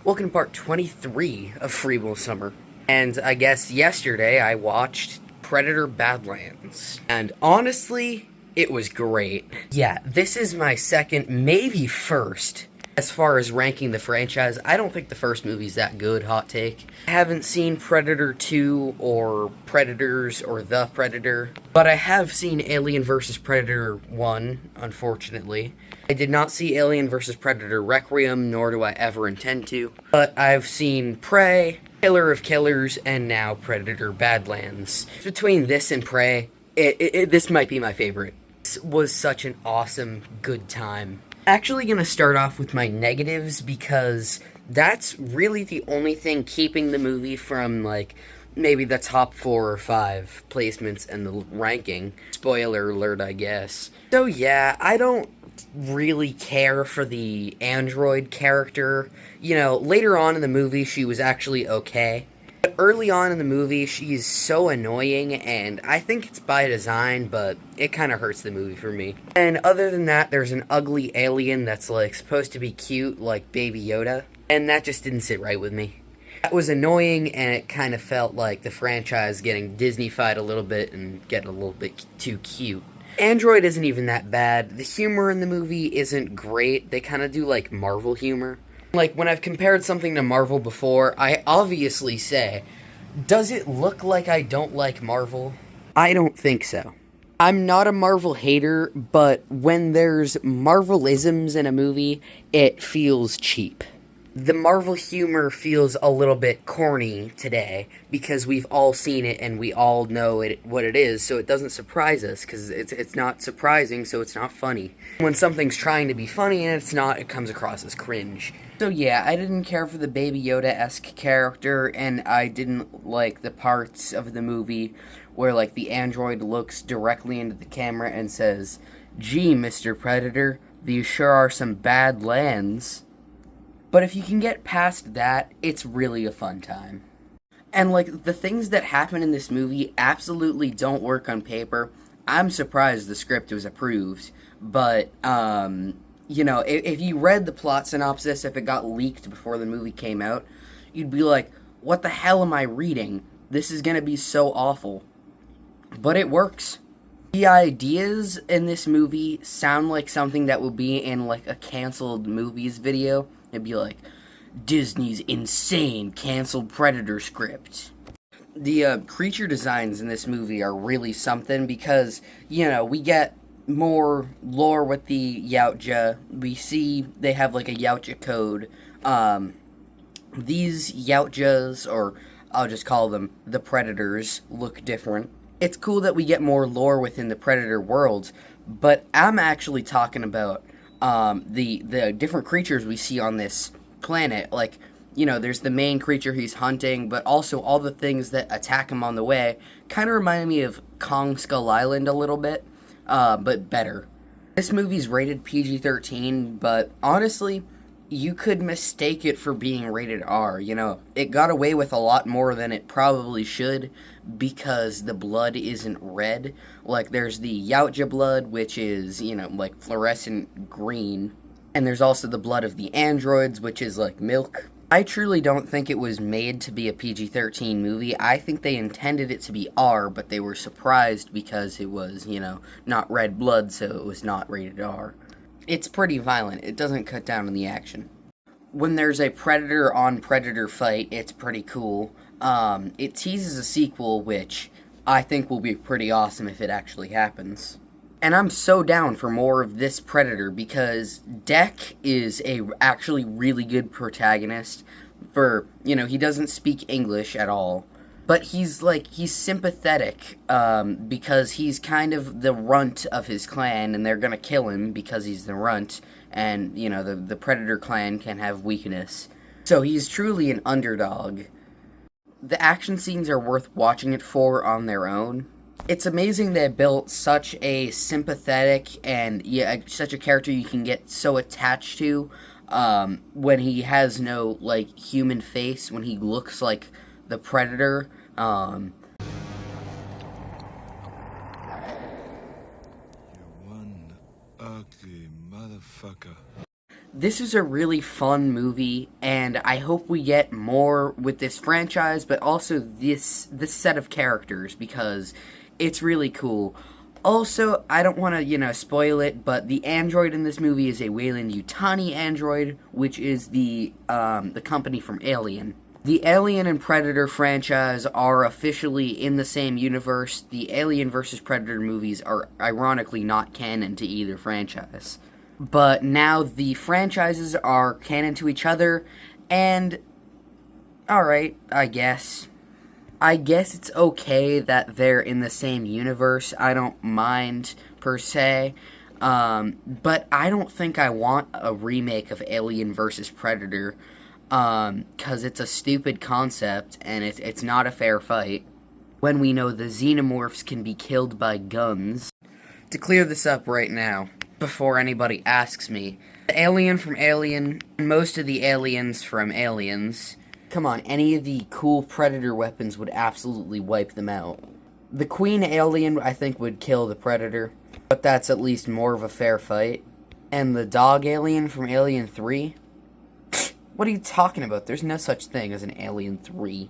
Welcome to part 23 of Free Will Summer. And I guess yesterday I watched Predator Badlands. And honestly, it was great. Yeah, this is my second, maybe first, as far as ranking the franchise. I don't think the first movie's that good, hot take. I haven't seen Predator 2 or Predators or The Predator, but I have seen Alien vs. Predator 1, unfortunately. I did not see Alien vs. Predator Requiem, nor do I ever intend to, but I've seen Prey, Killer of Killers, and now Predator Badlands. Between this and Prey, this might be my favorite. This was such an awesome, good time. Actually gonna start off with my negatives because that's really the only thing keeping the movie from, like, maybe the top 4 or 5 placements in the ranking. Spoiler alert, I guess. So yeah, I don't really care for the android character. You know, later on in the movie, she was actually okay. But early on in the movie, she's so annoying, and I think it's by design, but it kind of hurts the movie for me. And other than that, there's an ugly alien that's, like, supposed to be cute, like Baby Yoda, and that just didn't sit right with me. That was annoying, and it kind of felt like the franchise getting Disney-fied a little bit and getting a little bit too cute. Android isn't even that bad. The humor in the movie isn't great. They kind of do, like, Marvel humor. Like, when I've compared something to Marvel before, I obviously say, does it look like I don't like Marvel? I don't think so. I'm not a Marvel hater, but when there's Marvelisms in a movie, it feels cheap. The Marvel humor feels a little bit corny today because we've all seen it and we all know what it is, so it doesn't surprise us because it's not surprising, so it's not funny. When something's trying to be funny and it's not, it comes across as cringe. So yeah, I didn't care for the Baby Yoda-esque character, and I didn't like the parts of the movie where, like, the android looks directly into the camera and says, "Gee, Mr. Predator, these sure are some bad lands." But if you can get past that, it's really a fun time. And, like, the things that happen in this movie absolutely don't work on paper. I'm surprised the script was approved. But, you know, if you read the plot synopsis, if it got leaked before the movie came out, you'd be like, what the hell am I reading? This is gonna be so awful. But it works. The ideas in this movie sound like something that would be in, like, a canceled movies video. It'd be like, Disney's insane canceled Predator script. The creature designs in this movie are really something because, you know, we get more lore with the Yautja. We see they have, like, a Yautja code. These Yautjas, or I'll just call them the Predators, look different. It's cool that we get more lore within the Predator world, but I'm actually talking about the different creatures we see on this planet. Like, you know, there's the main creature he's hunting, but also all the things that attack him on the way kind of remind me of Kong Skull Island a little bit, but better. This movie's rated PG-13, but honestly, you could mistake it for being rated R. You know, it got away with a lot more than it probably should because the blood isn't red. Like, there's the Yautja blood, which is, you know, like, fluorescent green. And there's also the blood of the androids, which is like milk. I truly don't think it was made to be a PG-13 movie. I think they intended it to be R, but they were surprised because it was, you know, not red blood, so it was not rated R. It's pretty violent. It doesn't cut down on the action. When there's a Predator-on-Predator fight, it's pretty cool. It teases a sequel, which I think will be pretty awesome if it actually happens. And I'm so down for more of this Predator because Deck is a actually really good protagonist. For, you know, he doesn't speak English at all. But he's sympathetic, because he's kind of the runt of his clan, and they're gonna kill him because he's the runt, and, you know, the Predator clan can have weakness. So he's truly an underdog. The action scenes are worth watching it for on their own. It's amazing they built such a sympathetic and, yeah, such a character you can get so attached to, when he has no, like, human face, when he looks like the Predator. You one ugly motherfucker. This is a really fun movie, and I hope we get more with this franchise, but also this set of characters, because it's really cool. Also, I don't want to, spoil it, but the android in this movie is a Weyland-Yutani android, which is the company from Alien. The Alien and Predator franchise are officially in the same universe. The Alien vs. Predator movies are ironically not canon to either franchise. But now the franchises are canon to each other, and alright, I guess. I guess it's okay that they're in the same universe. I don't mind, per se. But I don't think I want a remake of Alien vs. Predator, because it's a stupid concept, and it's not a fair fight. When we know the xenomorphs can be killed by guns. To clear this up right now, before anybody asks me, the alien from Alien, most of the aliens from Aliens, come on, any of the cool Predator weapons would absolutely wipe them out. The Queen Alien, I think, would kill the Predator, but that's at least more of a fair fight. And the Dog Alien from Alien 3? What are you talking about? There's no such thing as an Alien 3.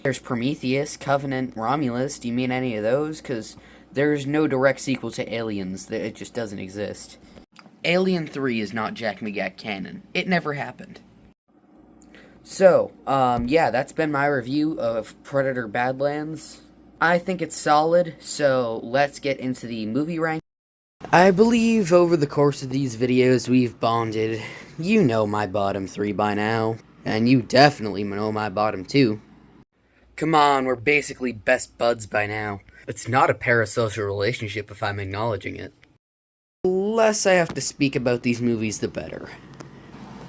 There's Prometheus, Covenant, Romulus. Do you mean any of those? Because there's no direct sequel to Aliens. It just doesn't exist. Alien 3 is not Jack McGack canon. It never happened. So, yeah, that's been my review of Predator Badlands. I think it's solid, so let's get into the movie rank. I believe over the course of these videos we've bonded. You know my bottom 3 by now, and you definitely know my bottom 2. Come on, we're basically best buds by now. It's not a parasocial relationship if I'm acknowledging it. The less I have to speak about these movies, the better.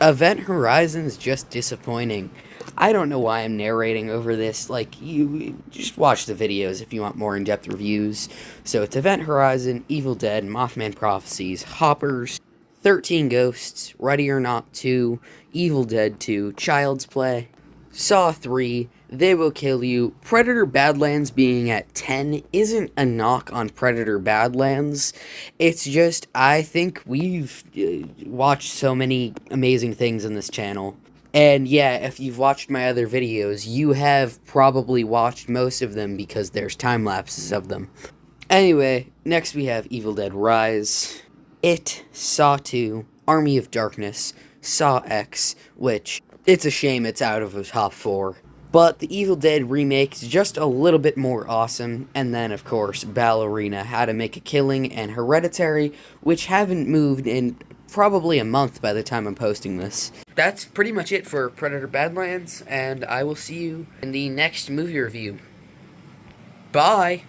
Event Horizon's just disappointing. I don't know why I'm narrating over this. Like, you just watch the videos if you want more in-depth reviews. So it's Event Horizon, Evil Dead, Mothman Prophecies, Hoppers, 13 Ghosts, Ready or Not 2, Evil Dead 2, Child's Play, Saw 3, They Will Kill You. Predator Badlands being at 10 isn't a knock on Predator Badlands. It's just, I think we've watched so many amazing things in this channel. And yeah, if you've watched my other videos, you have probably watched most of them because there's time lapses of them. Anyway, next we have Evil Dead Rise, It, Saw 2, Army of Darkness, Saw X, which, it's a shame it's out of the top 4. But the Evil Dead remake is just a little bit more awesome, and then, of course, Ballerina, How to Make a Killing, and Hereditary, which haven't moved in probably a month by the time I'm posting this. That's pretty much it for Predator Badlands, and I will see you in the next movie review. Bye!